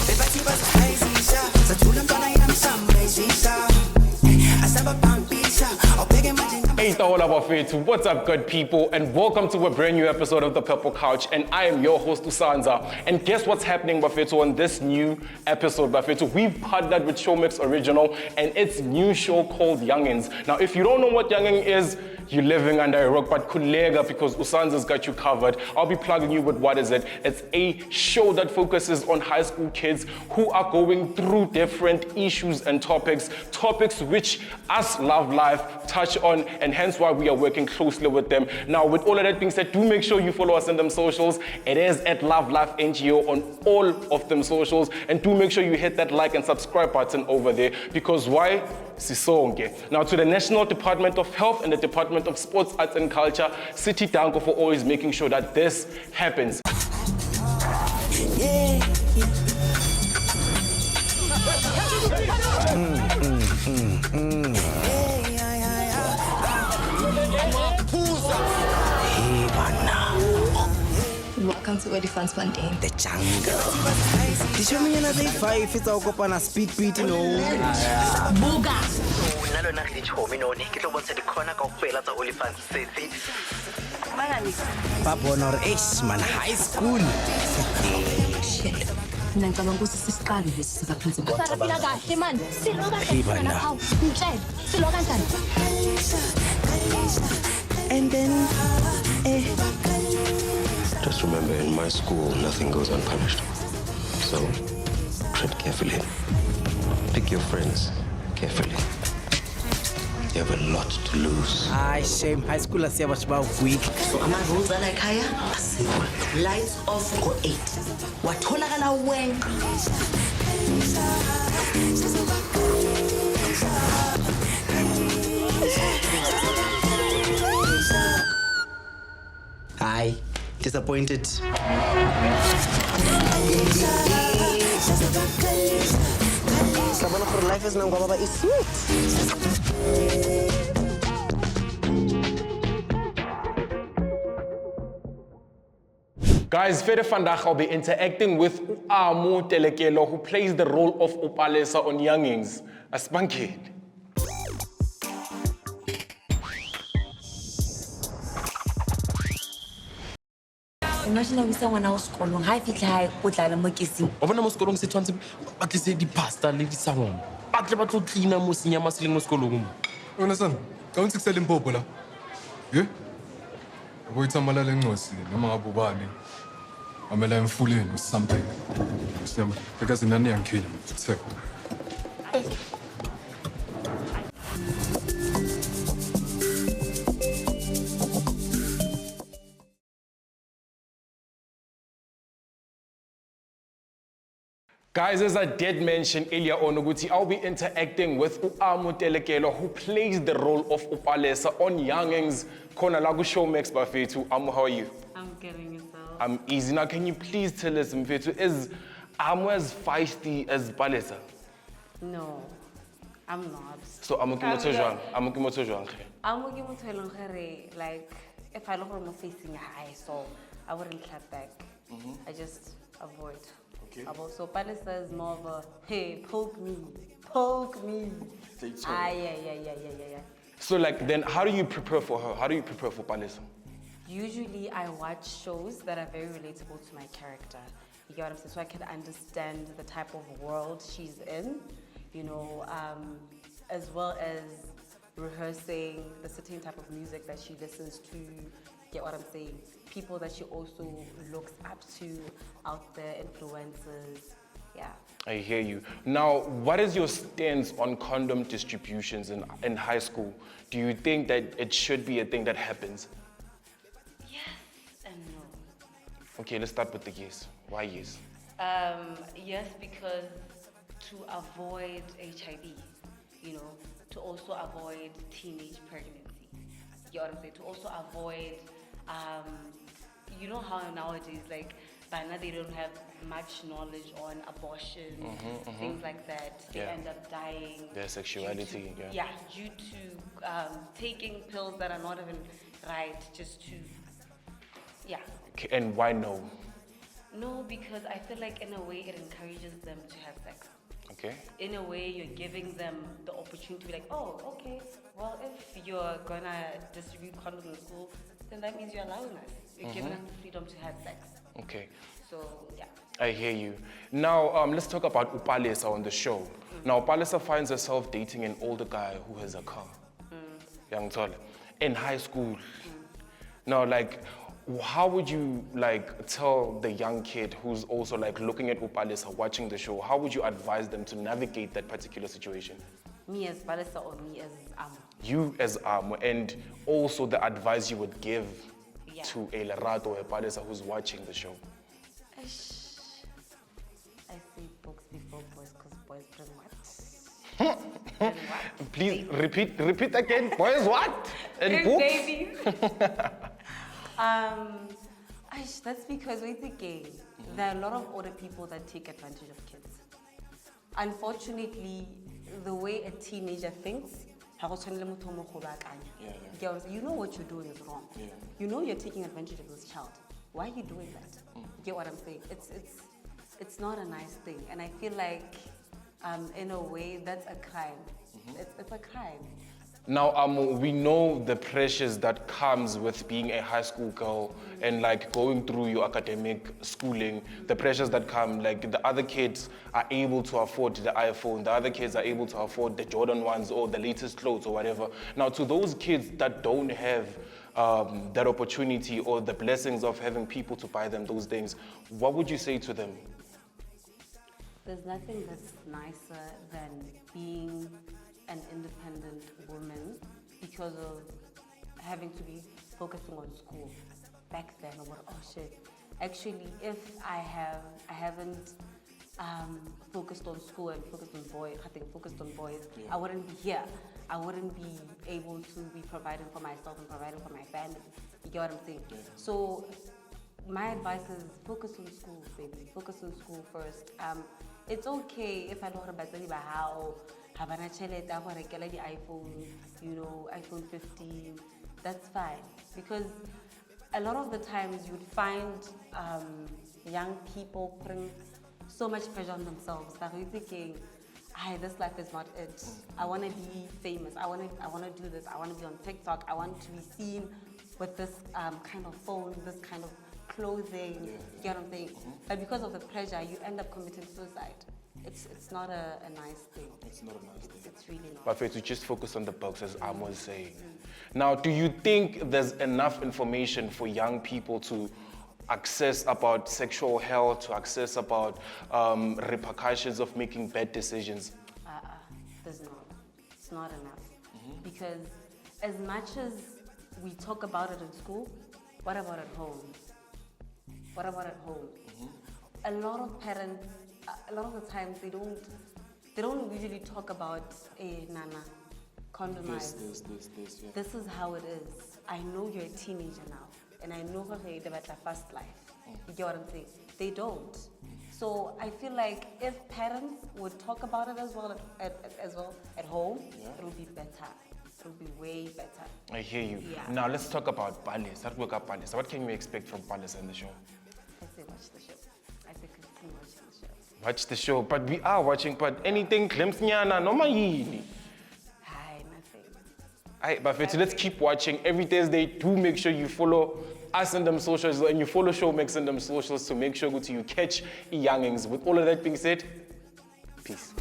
Hey, what's up, good people, and welcome to a brand new episode of The Purple Couch, and I am your host, Usanza. And guess what's happening, Bafetu, on this new episode, Bafetu? We've partnered with Showmax Original, and it's new show called Youngins. Now, if you don't know what Youngin is, you're living under a rock, but kulega, because Usanza's got you covered. I'll be plugging you with what is it. It's a show that focuses on high school kids who are going through different issues and topics which us Love Life touch on, and hence why we are working closely with them. Now, with all of that being said, do make sure you follow us on them socials. It is at Love Life NGO on all of them socials, and do make sure you hit that like and subscribe button over there, because why? Sisonke. Now, to the National Department of Health and the Department of Sports, Arts and Culture, City Danko for always making sure that this happens. Welcome to Elephant Plantain. The jungle. Did you mean another 5? It's all up on a speed beat, you know. Booga! Nalo na kichomi no ni kilo bonse di corner ka fela tsa Elephant City. Babona ace man high school. Shit. Mina ngicabanga ukuthi sisiqale lesi sikaphansi. Usaraphila kahle man. Silo kahle. Hawu, ngitshela. Silo kanjani? And then Just remember, in my school, nothing goes unpunished. So, tread carefully. Pick your friends carefully. You have a lot to lose. I shame high school asiyaba shiba week. So ama-rules ala ekhaya asikho. Lights off ngo-8. Watholakala when? Hi. Disappointed. Sabana for life is now baba is sweet. Guys, Fede vandaag I'll be interacting with Amogelang Telekelo, who plays the role of Palesa on Youngins. A spunky. Imagine we say when I was schooling, high fit high, put like a monkey. Obana mo sekolong se tshwantse ba tlise di-pasta le disangwana ba tle ba tlo cleana mo senyama se leng mo sekolong mo. Understand? Don't you sell Limpopo la? Yeah? Boy tamala lengosi noma ngabe ubani. Amela emfuleni or something. Siyama, because nani yangikhila. Sek. Guys, as I did mention earlier on, I'll be interacting with Amogelang Telekelo, who plays the role of Palesa on Youngins. Kona lagu Showmax Bafetu. Amo, how are you? I'm getting yourself. I'm easy. Now, can you please tell us, Mfetu, is Amo as feisty as Palesa? No, I'm not. So, Amo Kimotojwang. Amo Kimotojwang. I'm like, if I look at my facing high, so I wouldn't clap back. I just avoid. Okay. So Palesa is more of a, hey, poke me. Yeah. So, like, then how do you prepare for her? How do you prepare for Palesa? Usually I watch shows that are very relatable to my character. You get what I'm saying? So I can understand the type of world she's in, you know, as well as rehearsing the certain type of music that she listens to. Get what I'm saying? People that she also looks up to out there, influencers. Yeah. I hear you. Now, what is your stance on condom distributions in high school? Do you think that it should be a thing that happens? Yes and no. Okay, let's start with the yes. Why yes? Yes, because to avoid HIV, you know, to also avoid teenage pregnancy. You know what I'm saying? To also avoid, you know how nowadays, like, by now they don't have much knowledge on abortion, things like that. They end up dying. Their sexuality, due to taking pills that are not even right, just to, Okay, and why no? No, because I feel like in a way it encourages them to have sex. Okay. In a way, you're giving them the opportunity to be like, oh, okay, well, if you're gonna distribute condoms in school, then that means you're allowing us. You're giving us the freedom to have sex. Okay. So, yeah. I hear you. Now, let's talk about Palesa on the show. Now, Palesa finds herself dating an older guy who has a car. Young Tole. In high school. Now, like, how would you like tell the young kid who's also like looking at Palesa, watching the show, how would you advise them to navigate that particular situation? Me as Palesa or me as Amo? You as Amo, and also the advice you would give Yeah. to a Lerato or a Palesa who's watching the show. I say books before boys, because boys bring what? Bring what? Please repeat again. Boys, what? And Bring books? babies. That's because we're thinking there are a lot of older people that take advantage of kids. Unfortunately, the way a teenager thinks, you know what you're doing is wrong. Yeah. You know you're taking advantage of this child. Why are you doing that? Get what I'm saying? It's not a nice thing, and I feel like, in a way, that's a crime. It's a crime. Now, we know the pressures that comes with being a high school girl and like going through your academic schooling, the pressures that come, like the other kids are able to afford the iPhone, the other kids are able to afford the Jordan ones or the latest clothes or whatever. Now, to those kids that don't have that opportunity or the blessings of having people to buy them those things, what would you say to them? There's nothing that's nicer than being an independent woman because of having to be focusing on school. Back then, I was, oh shit. Actually, if I haven't focused on school and focused on boys, I wouldn't be here. I wouldn't be able to be providing for myself and providing for my family. You get what I'm saying? Yeah. So my advice is focus on school, baby. Focus on school first. It's okay if I don't have a how Havana Chelet, the iPhone, iPhone 15. That's fine. Because a lot of the times you'd find young people putting so much pressure on themselves that you're thinking, this life is not it. I want to be famous. I want to do this. I want to be on TikTok. I want to be seen with this kind of phone, this kind of clothing. You get what I'm saying? But because of the pressure, you end up committing suicide. It's not a nice thing. It's not a nice thing. It's really not. But to just focus on the books, as Amo was saying. Now, do you think there's enough information for young people to access about sexual health, to access about repercussions of making bad decisions? There's not. It's not enough. Because as much as we talk about it in school, what about at home? What about at home? A lot of parents, a lot of the times they don't usually talk about nana, condomize. This, yeah. This is how it is. I know you're a teenager now, and I know how they about their first life. You get what I'm saying? They don't. So I feel like if parents would talk about it as well at home, it'll be better. It'll be way better. I hear you. Yeah. Now let's talk about Palesa. What can we expect from Palesa in the show? I say watch the show. I say continue watching the show. Watch the show, but we are watching. But anything, glimpse nyana, no mayini. Hi, nothing. Aye, but let's keep watching. Every Thursday, do make sure you follow us in them socials and you follow Showmax in them socials to make sure you catch Youngins. With all of that being said, peace.